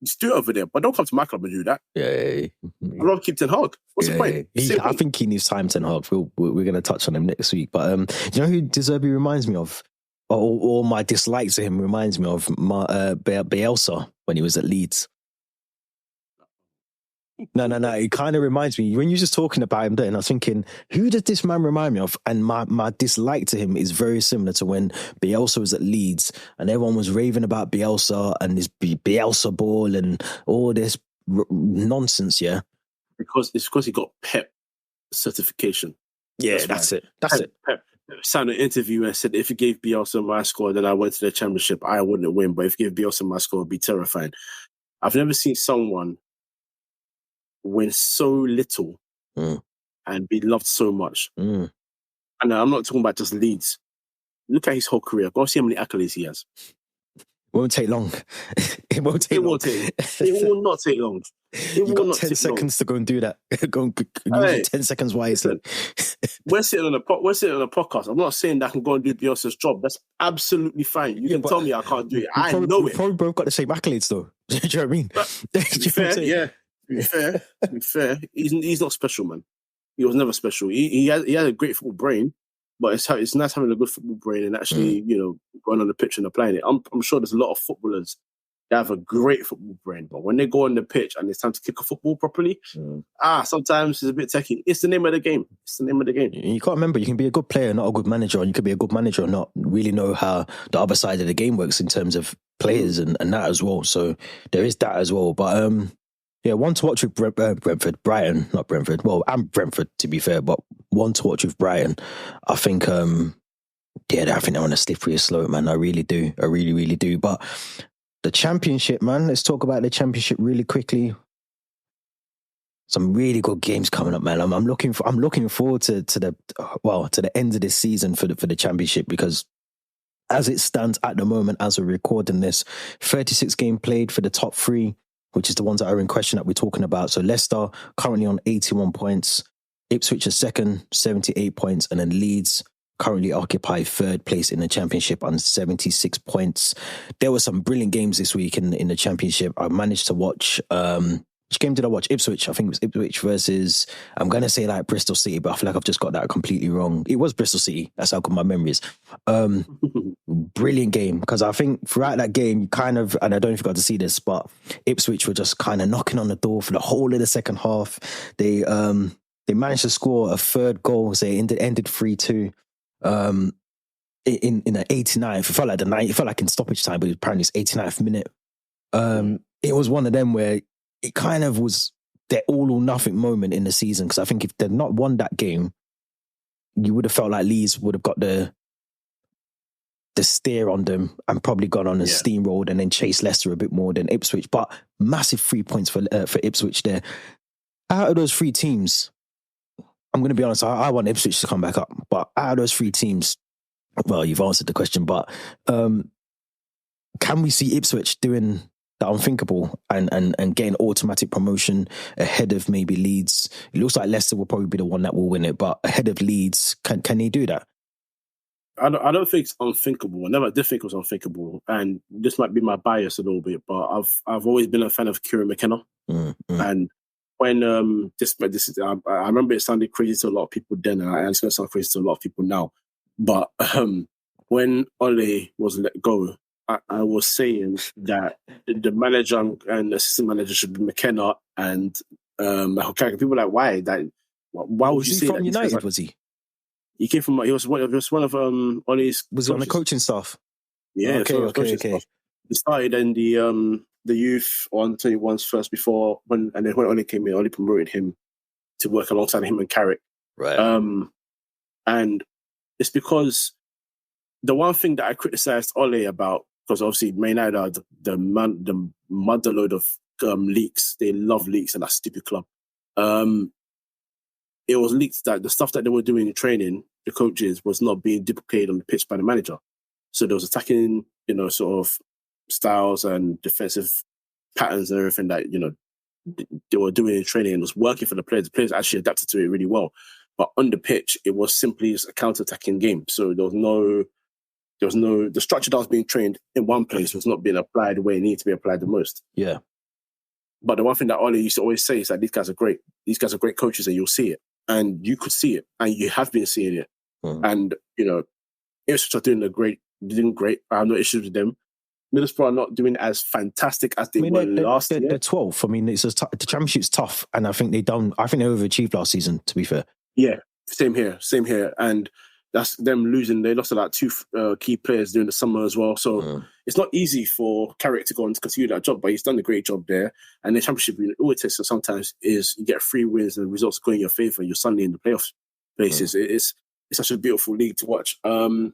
Just do it over there, but don't come to my club and do that. I'd rather keep Ten Hag. What's the point? I think he needs time, Ten Hag. We're going to touch on him next week. But you know who Zerbi reminds me of? Or my dislike to him reminds me of Bielsa when he was at Leeds. No. It kind of reminds me, when you're just talking about him there, and I was thinking, who does this man remind me of? And my dislike to him is very similar to when Bielsa was at Leeds and everyone was raving about Bielsa and this Bielsa ball and all this nonsense, yeah? Because he got Pep certification. Yeah, that's it. Pep signed an interview and said, if you gave Bielsa my score, then I went to the championship, I wouldn't win. But if you gave Bielsa my score, it'd be terrifying. I've never seen someone win so little and be loved so much. And I'm not talking about just Leeds. Look at his whole career. Go see how many accolades he has. Won't take long. It won't take long. It will not take long. You've got 10 seconds to go and do that. Go and use 10 seconds wisely. We're sitting on a podcast. I'm not saying that I can go and do Bielsa's job. That's absolutely fine. You can tell me I can't do it. I know it. We've probably both got the same accolades, though. Do you know what I mean? To be fair, he's not special, man. He was never special. He had a great football brain, but it's nice having a good football brain and actually, going on the pitch and applying it. I'm sure there's a lot of footballers that have a great football brain, but when they go on the pitch and it's time to kick a football properly, sometimes it's a bit techie. It's the name of the game. You can't remember, you can be a good player, not a good manager, and you could be a good manager and not really know how the other side of the game works in terms of players and that as well. So there is that as well. But one to watch with Brighton, not Brentford. Well, and Brentford, to be fair, but one to watch with Brighton. I think, I think they're on a slippery slope, man. I really do. I really, really do. But the Championship, man, let's talk about the Championship really quickly. Some really good games coming up, man. I'm looking forward to the end of this season for the Championship, because as it stands at the moment, as we're recording this, 36 games played for the top three, which is the ones that are in question that we're talking about. So Leicester currently on 81 points. Ipswich are second, 78 points, and then Leeds currently occupy third place in the Championship on 76 points. There were some brilliant games this week in the Championship. I managed to watch... which game did I watch? Ipswich. I think it was Ipswich versus... I'm going to say like Bristol City, but I feel like I've just got that completely wrong. It was Bristol City. That's how good my memory is. Brilliant game, because I think throughout that game, you kind of... And I don't know if you got to see this, but Ipswich were just kind of knocking on the door for the whole of the second half. They managed to score a third goal. So it ended 3-2. In the 89th, it felt like it felt like in stoppage time, but apparently it's 89th minute. It was one of them where it kind of was their all or nothing moment in the season, because I think if they'd not won that game, you would have felt like Leeds would have got the steer on them and probably gone on a steamrolled and then chased Leicester a bit more than Ipswich. But massive 3 points for Ipswich there. Out of those three teams, I'm going to be honest, I want Ipswich to come back up. But out of those three teams, well, you've answered the question, but can we see Ipswich doing the unthinkable and getting automatic promotion ahead of maybe Leeds? It looks like Leicester will probably be the one that will win it, but ahead of Leeds, can he do that? I don't think it's unthinkable. I never did think it was unthinkable, and this might be my bias a little bit, but I've always been a fan of Kieran McKenna, and when I remember it sounded crazy to a lot of people then, and it's going to sound crazy to a lot of people now. But when Ole was let go, I was saying that the manager and assistant manager should be McKenna and Michael Carrick. People were like, why would you say that? From United, was he? He came from. He was one of Ole's. Was he on the coaching staff? Yeah. Okay. Staff. He started in the youth on 21s first before and then when Ole came in, Ole promoted him to work alongside him and Carrick. Right. And it's because the one thing that I criticised Ole about, because obviously Man United are the motherload of leaks. They love leaks, and that stupid club. It was leaked that the stuff that they were doing in training, the coaches, was not being duplicated on the pitch by the manager. So there was attacking, sort of styles and defensive patterns and everything that, they were doing in training, and was working for the players. The players actually adapted to it really well. But on the pitch, it was simply just a counter-attacking game. So there was no, the structure that was being trained in one place was not being applied the way it needed to be applied the most. Yeah. But the one thing that Ole used to always say is that these guys are great. These guys are great coaches, and you'll see it. And you could see it, and you have been seeing it. And, Ipswich are doing great. I have no issues with them. Middlesbrough are not doing as fantastic as they were last year. They're 12th. I mean, the Championship's tough, and I think they overachieved last season, to be fair. Yeah, same here. And that's them losing. They lost about two key players during the summer as well. So it's not easy for Carrick to go on to continue that job, but he's done a great job there. And the Championship, all it takes sometimes is you get 3 wins and the results go in your favour, and you're suddenly in the playoff places. It's such a beautiful league to watch. I've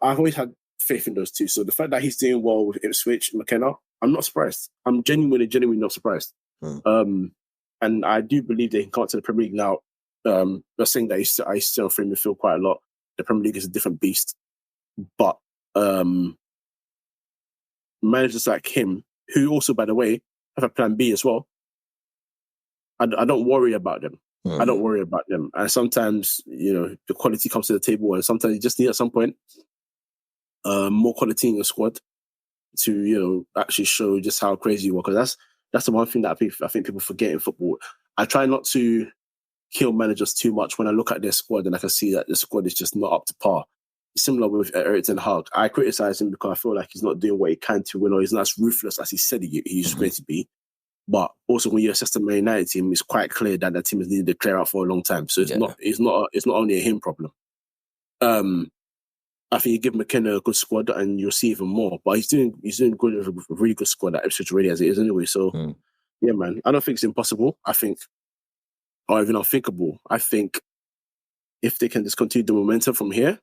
always had faith in those two. So the fact that he's doing well with Ipswich, McKenna, I'm not surprised. I'm genuinely not surprised. And I do believe they can come to the Premier League now. They're saying that I still frame midfield quite a lot. The Premier League is a different beast. But managers like him, who also, by the way, have a plan B as well, I don't worry about them. I don't worry about them. And sometimes, the quality comes to the table, and sometimes you just need at some point more quality in your squad to, actually show just how crazy you are. Because that's the one thing that I think people forget in football. I try not to kill managers too much when I look at their squad and I can see that the squad is just not up to par. Similar with Erik ten Hag. I criticise him because I feel like he's not doing what he can to win, or he's not as ruthless as he said he's going to be. But also, when you assess the Man United team, it's quite clear that the team has needed to clear out for a long time. So it's not only a him problem. I think you give McKenna a good squad and you'll see even more. But he's doing good with a really good squad at Ipswich already as it is anyway. So yeah, man, I don't think it's impossible. I think, or even unthinkable. I think if they can just continue the momentum from here,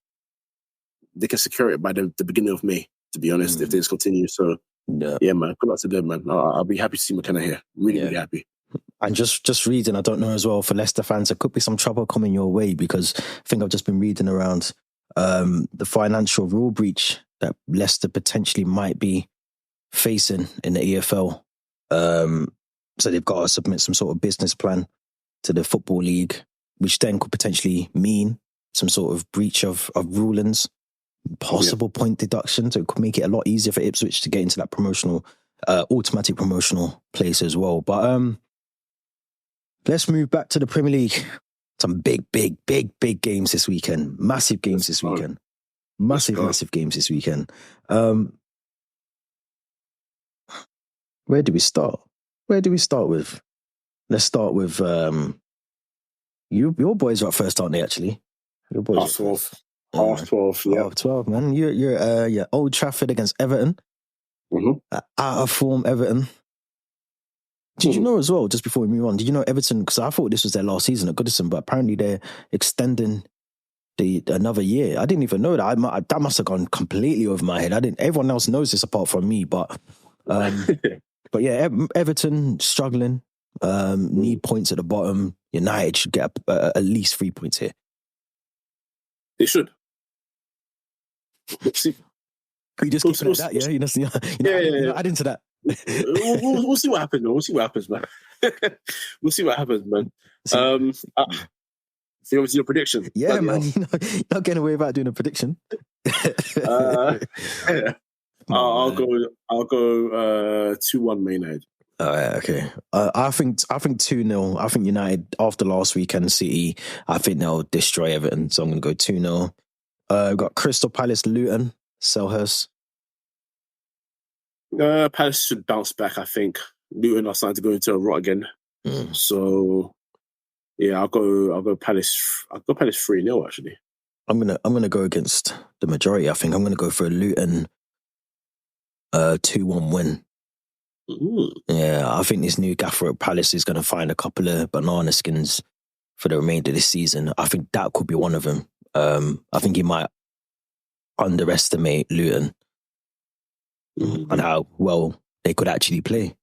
they can secure it by the beginning of May, to be honest, if they just continue. So yeah, man, good luck to them, man. I'll be happy to see McKenna here. Really happy. And just reading, I don't know as well, for Leicester fans, there could be some trouble coming your way, because I think I've just been reading around the financial rule breach that Leicester potentially might be facing in the EFL. So they've got to submit some sort of business plan to the Football League, which then could potentially mean some sort of breach of rulings, possible point deduction. So it could make it a lot easier for Ipswich to get into that promotional, automatic promotional place as well. But let's move back to the Premier League. Some big games this weekend. Massive games this weekend. Massive games this weekend. Where do we start? With? Let's start with your boys are up first, aren't they? Actually, your boys. Half 12. Yeah. Half 12, man. You're Old Trafford against Everton. Mm-hmm. Out of form, Everton. Did you know as well? Just before we move on, did you know Everton? Because I thought this was their last season at Goodison, but apparently they're extending another year. I didn't even know that. That must have gone completely over my head. Everyone else knows this apart from me, but but yeah, Everton struggling. Need points at the bottom. United should get at least 3 points here. They should. See, you just keep that, yeah. Yeah. Add into that. We'll see what happens, man. We'll see what happens, man. So you want to do your prediction? Yeah, man. You're not getting away without doing a prediction. I'll go 2-1 Man United. All right, okay. I think 2-0. I think United, after last weekend City, I think they'll destroy Everton. So I'm going to go 2-0. We've got Crystal Palace, Luton, Selhurst. Palace should bounce back, I think. Luton are starting to go into a rot again. So yeah, I'll go Palace. I'll go Palace 3-0 actually. I'm gonna go against the majority. I think I'm gonna go for a Luton 2-1 win. Ooh. Yeah, I think this new gaffer at Palace is gonna find a couple of banana skins for the remainder of this season. I think that could be one of them. I think he might underestimate Luton and how well they could actually play.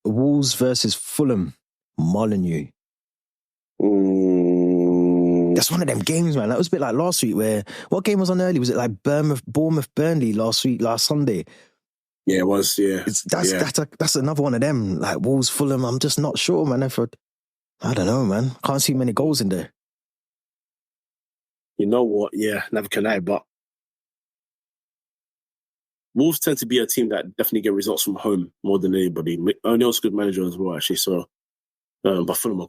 Wolves versus Fulham, Molineux. That's one of them games, man. That was a bit like last week where, what game was on early? Was it like Bournemouth, Burnley last Sunday? Yeah, it was, yeah. That's another one of them, like Wolves, Fulham. I'm just not sure, man. I don't know, man. Can't see many goals in there. You know what? Yeah, never can I, but Wolves tend to be a team that definitely get results from home more than anybody. O'Neill's a good manager as well, actually, so... but Fulham,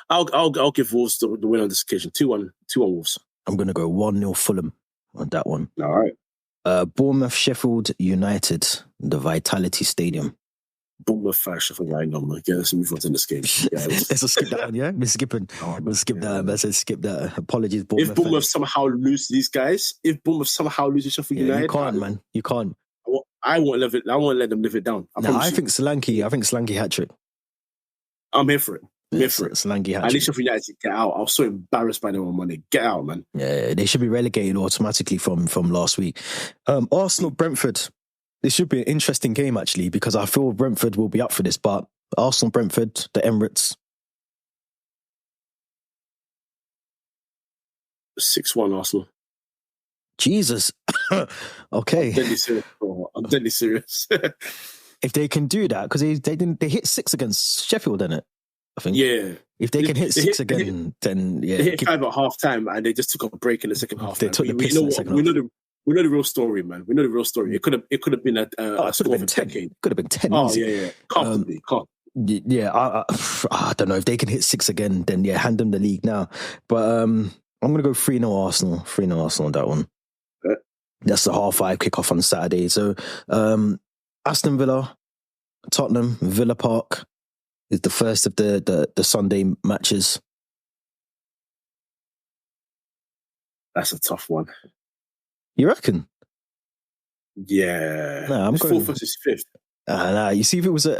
I'll give Wolves the win on this occasion. 2-1 Wolves. I'm going to go 1-0 Fulham on that one. All right. Bournemouth, Sheffield United, the Vitality Stadium. Bournemouth, Sheffield United. No, yeah, let's move on to this game. Yeah, let's skip that one, yeah? We're skipping. We'll skip that. Let's skip that. Apologies, Bournemouth. If Bournemouth somehow lose these guys, to Sheffield United... You can't, man. You can't. I won't let them live it down. I think Solanke hat-trick. I'm here for it. Solanke hat-trick. I need Sheffield United to get out. I was so embarrassed by them on Monday. Get out, man. Yeah, they should be relegated automatically from last week. Arsenal, Brentford. This should be an interesting game, actually, because I feel Brentford will be up for this, but Arsenal, Brentford, the Emirates. 6-1 Arsenal. Jesus. Okay. I'm deadly serious. If they can do that, because they hit 6 against Sheffield, didn't it? I think. Yeah. If they can hit 6 again, then yeah. They hit 5 at half time and they just took a break in the second half. They took the piss in the second half. We know the real story, man. We know the real story. It could have been a score of a 10 game. Could have been 10. Oh, yeah. Can't. Yeah, I don't know. If they can hit 6 again, then yeah, hand them the league now. But I'm going to go 3-0 Arsenal. 3-0 Arsenal on that one. That's the 5:30 kickoff on Saturday. So Aston Villa, Tottenham, Villa Park is the first of the Sunday matches. That's a tough one. You reckon? Yeah. No, I'm going 4th versus 5th. Nah, you see if it was at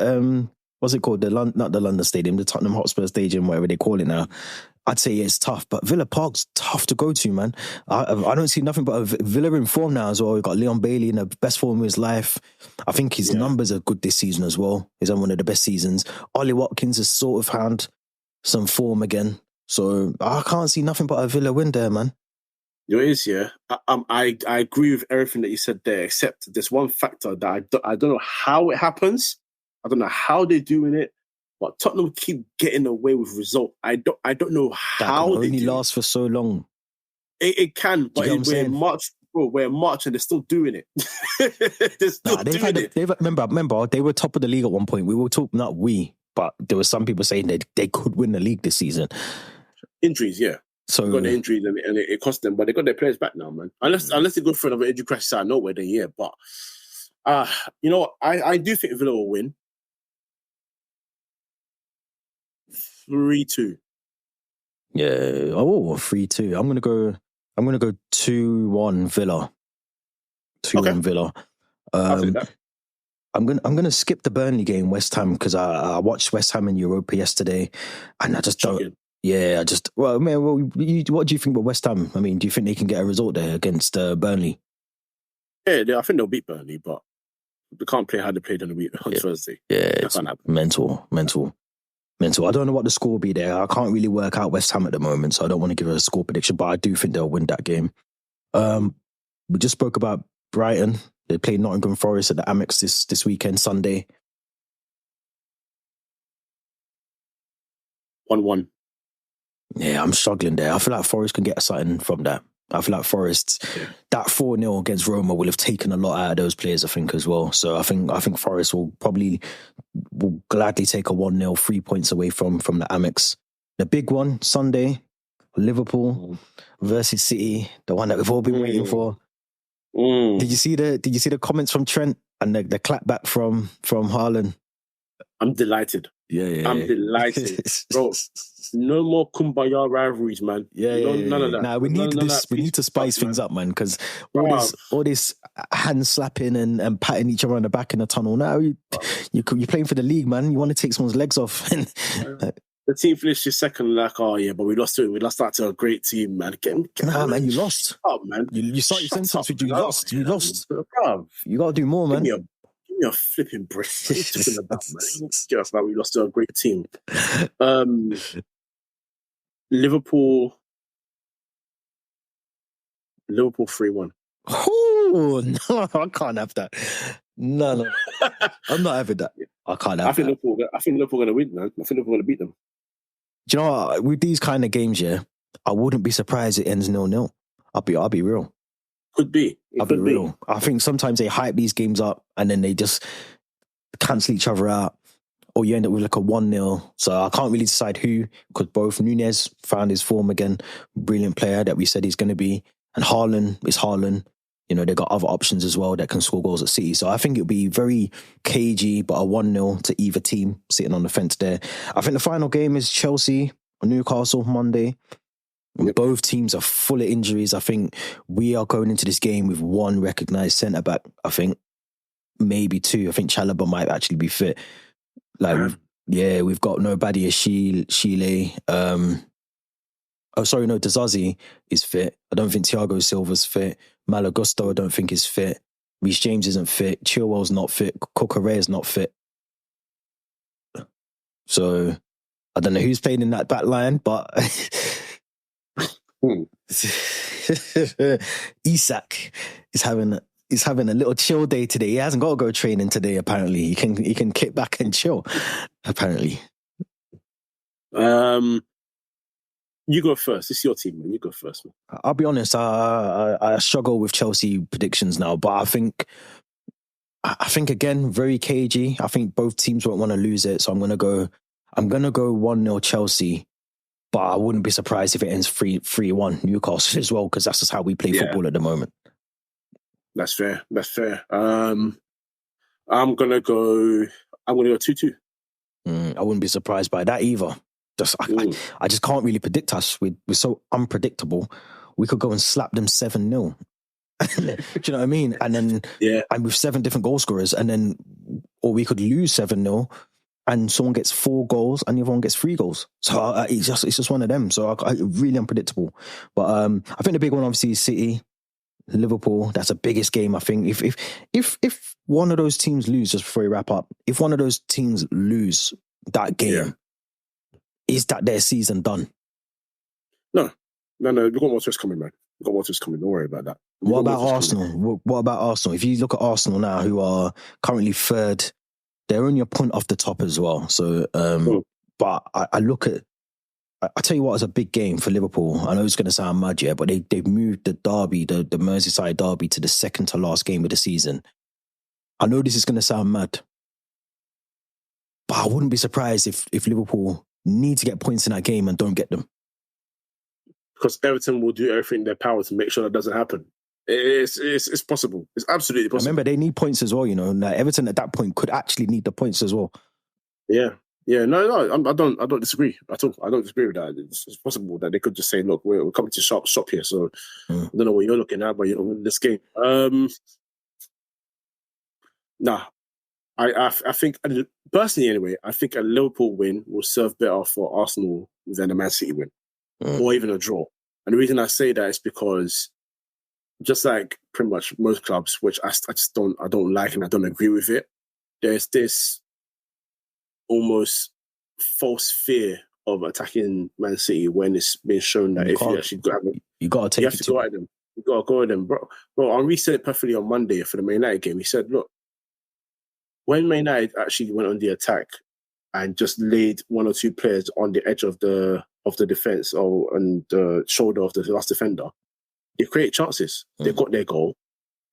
what's it called? Not the London Stadium, the Tottenham Hotspur Stadium, whatever they call it now. I'd say it's tough, but Villa Park's tough to go to, man. I don't see nothing but a Villa in form now as well. We've got Leon Bailey in the best form of his life. I think his numbers are good this season as well. He's on one of the best seasons. Ollie Watkins has sort of found some form again. So I can't see nothing but a Villa win there, man. It is, yeah. I agree with everything that you said there, except there's one factor that I don't know how it happens. I don't know how they're doing it, but Tottenham keep getting away with result. I don't know That how can they only do last for so long. it can, but get what I'm we're saying? in March, bro. We're in March and they're still doing it. They're still doing it. Remember, they were top of the league at one point. We were talking, not we, but there were some people saying that they could win the league this season. Injuries, yeah. So they got the injuries and it cost them, but they got their players back now, man. Unless they go for another injury crash out of nowhere, then yeah. But you know what? I do think Villa will win 3-2. yeah, 3-2. I'm gonna go 2-1 Villa. 2-1 Villa. I'll take that. I'm gonna skip the Burnley game, West Ham, because I watched West Ham in Europa yesterday, and I just don't. Yeah, well, man. Well, what do you think about West Ham? I mean, do you think they can get a result there against Burnley? Yeah, I think they'll beat Burnley, but they can't play how they played on Thursday. Yeah, it's mental. I don't know what the score will be there. I can't really work out West Ham at the moment, so I don't want to give a score prediction, but I do think they'll win that game. We just spoke about Brighton. They played Nottingham Forest at the Amex this weekend, Sunday. 1-1. Yeah, I'm struggling there. I feel like Forest can get something from that. I feel like Forest, that 4-0 against Roma will have taken a lot out of those players, I think, as well. So I think Forest will gladly take a 1-0, 3 points away from the Amex. The big one, Sunday, Liverpool versus City, the one that we've all been waiting for. Did you see the comments from Trent and the clap back from HAALAND? I'm delighted. Yeah. I'm delighted, bro. No more kumbaya rivalries, man. None of that. Nah, we need to spice things up, man, because all this hand slapping and patting each other on the back in the tunnel. Now you're playing for the league, man. You want to take someone's legs off. The team finished second, like, oh yeah, but we lost to it. We lost that to a great team, man. Man, you lost. Oh man, you start your sentence with you lost. You lost. Bro, you got to do more, man. Give me a flipping break. What are you talking about, man? Just like we lost to a great team. Liverpool 3-1. Oh no, I can't have that. No. I'm not having that. I can't have that. I think Liverpool are going to win, man. I think Liverpool are going to beat them. Do you know what? With these kind of games, I wouldn't be surprised it ends 0-0. I'll be real. Could be. I'll be real. I think sometimes they hype these games up and then they just cancel each other out, or you end up with like a 1-0. So I can't really decide who, because both Nunez found his form again, brilliant player that we said he's going to be, and Haaland is Haaland. You know, they got other options as well that can score goals at City. So I think it'll be very cagey, but a 1-0 to either team sitting on the fence there. I think the final game is Chelsea or Newcastle Monday. Yep. Both teams are full of injuries. I think we are going into this game with one recognised centre-back. I think maybe two. I think Chalobah might actually be fit. We've got nobody as Chile. Dizazi is fit. I don't think Thiago Silva's fit. Malagusto, I don't think is fit. Reece James isn't fit. Chilwell's not fit. Cucurella's not fit. So I don't know who's playing in that back line, but Isak is having a little chill day today. He hasn't got to go training today. Apparently, he can kick back and chill. Apparently, you go first. It's your team, man. You go first, man. I'll be honest. I struggle with Chelsea predictions now, but I think again very cagey. I think both teams won't want to lose it, so I'm gonna go 1-0 Chelsea. But I wouldn't be surprised if it ends 3-1 Newcastle as well, because that's just how we play football at the moment. That's fair. I'm gonna go 2-2. I wouldn't be surprised by that either. I just can't really predict us. We're so unpredictable. We could go and slap them 7-0. Do you know what I mean? And then and with 7 different goal scorers, or we could lose 7-0 and someone gets 4 goals and the other one gets 3 goals. So it's just one of them. So really unpredictable. But I think the big one obviously is City, Liverpool. That's the biggest game. I think if one of those teams lose, just before we wrap up, if one of those teams lose that game, is that their season done? No. We've got more twists coming, man. We've got more twists coming. Don't worry about that. What about Arsenal? What about Arsenal? If you look at Arsenal now, who are currently third they're only a point off the top as well. So, but I look at, I tell you what, it's a big game for Liverpool. I know it's going to sound mad, yeah, but they've moved the derby, the Merseyside derby, to the second to last game of the season. I know this is going to sound mad, but I wouldn't be surprised if Liverpool need to get points in that game and don't get them. Because Everton will do everything in their power to make sure that doesn't happen. It's possible. It's absolutely possible. Remember, they need points as well, you know. Like Everton at that point could actually need the points as well. Yeah. No, I don't disagree at all. I don't disagree with that. It's possible that they could just say, "Look, we're coming to shop here." So I don't know what you're looking at, but in this game, I think personally, anyway, I think a Liverpool win will serve better for Arsenal than a Man City win, or even a draw. And the reason I say that is because, just like pretty much most clubs, which I just don't like and I don't agree with it, there's this almost false fear of attacking Man City when it's been shown that if you actually got them, you have to go at them. You got to go at them, bro. Henri said it perfectly on Monday for the Man United game. He said, "Look, when Man United actually went on the attack and just laid one or two players on the edge of the defense or on the shoulder of the last defender, they create chances. They got their goal,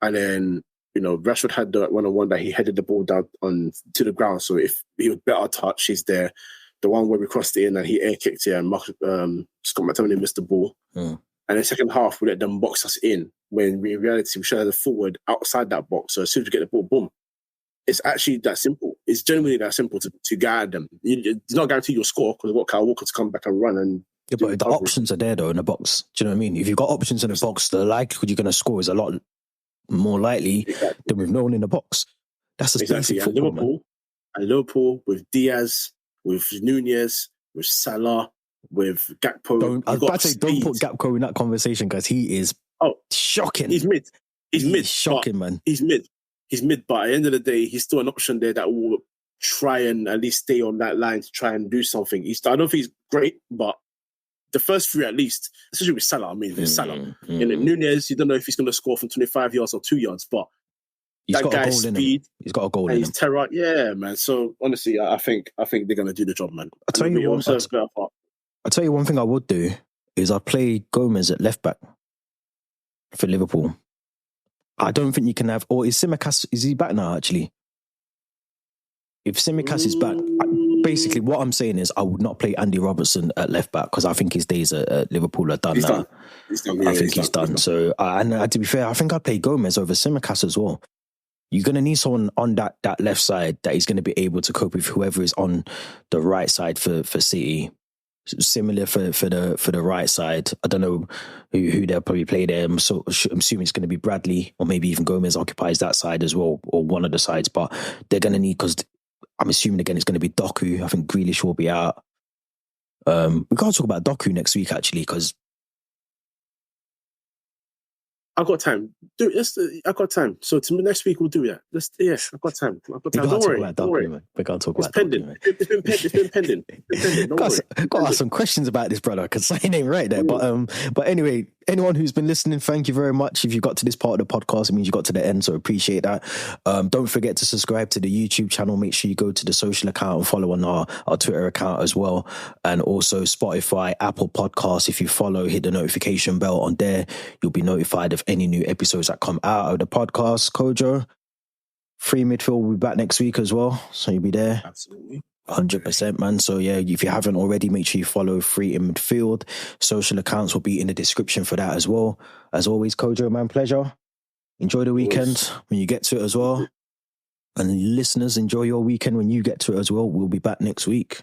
and then." Rashford had the one-on-one that he headed the ball down to the ground. So if he was better touch, he's there. The one where we crossed it in and he air kicked it and Scott McTominay missed the ball. And the second half, we let them box us in when in reality we should have the forward outside that box. So as soon as we get the ball, boom. It's actually that simple. It's genuinely that simple to guide them. It's not guaranteed you'll score because we've got Kyle Walker to come back and run and. Yeah, but the options are there though in the box. Do you know what I mean? If you've got options in the box, the likelihood you're going to score is a lot more likely than with no one in the box. That's the basic football, and Liverpool with Diaz, with Nunez, with Salah, with Gakpo. Don't put Gakpo in that conversation because he is shocking. He's mid. He's shocking, man. He's mid. But at the end of the day, he's still an option there that will try and at least stay on that line to try and do something. I don't think he's great, but the first three at least, especially with Salah, there's Salah. Nunez, you don't know if he's going to score from 25 yards or 2 yards, but that guy's speed. He's got a goal in him. He's terror. Yeah, man. So honestly, I think they're going to do the job, man. I'll tell you one thing I would do is I'd play Gomez at left back for Liverpool. I don't think you can have, or is Tsimikas, is he back now actually? If Tsimikas is back, basically what I'm saying is I would not play Andy Robertson at left back because I think his days at Liverpool are done now. I think he's done. So, and to be fair, I think I'd play Gomez over Tsimikas as well. You're going to need someone on that left side that is going to be able to cope with whoever is on the right side for City. Similar for the right side. I don't know who they'll probably play there. I'm assuming it's going to be Bradley or maybe even Gomez occupies that side as well, or one of the sides. But they're going to need, because I'm assuming again it's going to be Doku. I think Grealish will be out. We can't talk about Doku next week actually, because I've got time. I've got time. So next week we'll do that. I've got time. Don't worry. We can't talk about Doku. It's been pending. Got to ask some questions about this, brother, because something ain't right there. But anyway, anyone who's been listening, thank you very much. If you got to this part of the podcast, it means you got to the end, so appreciate that. Don't forget to subscribe to the YouTube channel. Make sure you go to the social account and follow on our Twitter account as well. And also Spotify, Apple Podcasts. If you follow, hit the notification bell on there. You'll be notified of any new episodes that come out of the podcast. Kojo, Free Midfield will be back next week as well, so you'll be there. Absolutely. 100%, man. So yeah, if you haven't already, make sure you follow Free in Midfield. Social accounts will be in the description for that as well. As always, Kojo, man, pleasure. Enjoy the weekend when you get to it as well. And listeners, enjoy your weekend when you get to it as well. We'll be back next week.